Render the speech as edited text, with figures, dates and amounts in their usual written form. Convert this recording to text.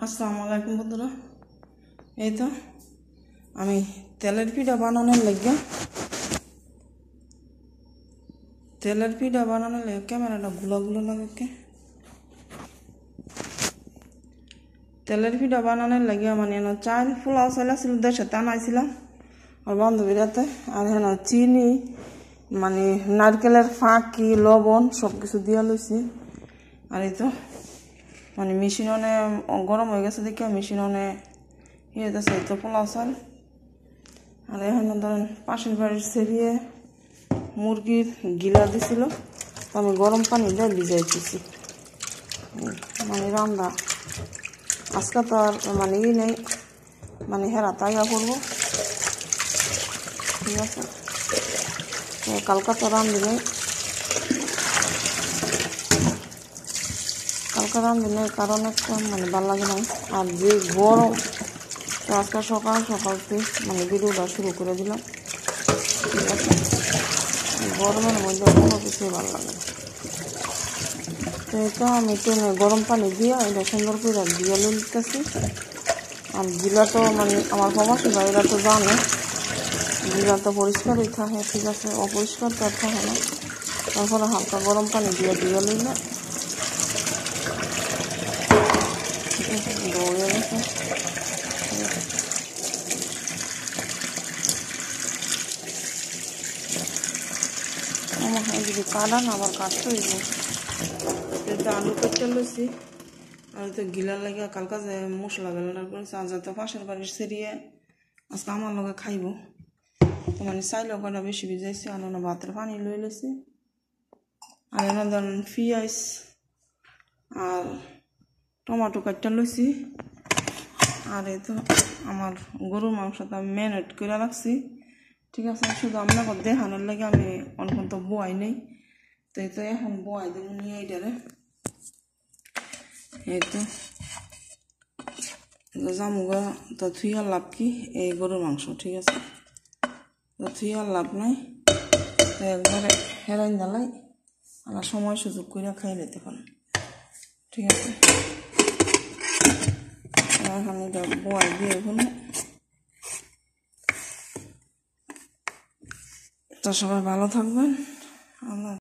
আসসালামু আলাইকুম বন্ধুরা। এই তো আমি তেলের পিঠা বানানোর লাগে ক্যামেরাটা গুলো লাগে। তেলের পিঠা বানানোর লাগে মানে চাল পোলাও চাল ছিল দেশে আনাইছিলাম আর বান্ধবীরাতে, আর হেন চিনি মানে নারকেলের ফাঁকি লবণ সব কিছু দিয়া লইছি। আর এই তো মানে মেশিন গরম হয়ে গেছে দেখে মেশিন ইয়ে যাচ্ছে তো পোলাও চাল। আর এখানে ধরেন পাশের বাড়ির সেরিয়ে মুরগির গিলা দিছিল, তো আমি গরম পানি দিয়ে ভিজাইতেছি মানে রান্না। আজকে তো আর মানে নেই, মানে হেরা তাইয়া করবো, ঠিক আছে। কালকা তো রান্ধিলে কারণ একটা মানে ভালো লাগে না। আর যে গরম, তো আজকে সকাল মানে ভিডিওটা শুরু করে দিলাম, ঠিক আছে। গরমের মধ্যে কোনো কিছুই ভালো লাগে না। তো এটা আমি একটু গরম পানি দিয়ে এটা সুন্দর করে দিয়ে নিতেছি। আর গিলা তো মানে আমার প্রবাসী ভাইরা তো জানে গিলা তো পরিষ্কারই থাকে, ঠিক আছে, অপরিষ্কার তো আর থাকে না। তারপরে হালকা গরম পানি দিয়ে নিলে দৌড়ে গেছে, ঠিক আছে। আমার যদি কাটান আবার কাটতে হইব। আলু কেটে লইছি আর তো গিলার লাগে কালকা যে মশলা বেলার করেছে, আজ তো পাশের বাড়ির সেরিয়ে আজকে আমার লগে খাইব, তো মানে চাইলেও কটা বেশি ভিজাইছি। আর ভাতের পানি লই লইছি। আর এনে ধরেন পিঁয়াজ আর টমাটো কাটটা লইছি। আর এই তো আমার গরুর মাংসটা আমি ম্যারিনেট করে রাখছি, ঠিক আছে। শুধু আপনাকে দেখানোর লাগে আমি অনেকক্ষণ তো বোয়াই নেই, তো এই তো এখন বোয়াই দেবো নিয়ে এইটারে। এই তো জামুগা তো থুইয়ার লাভ কি, এই গরুর মাংস, ঠিক আছে। তো থুইয়ার লাভ নাই, তো একবারে হেরাইন দালাই আর সময় সুযোগ করে খাই নিতে পারেন, ঠিক আছে। এখন এটা বোয়াই দিয়ে এখানে। তো সবাই ভালো থাকবেন। আল্লাহ।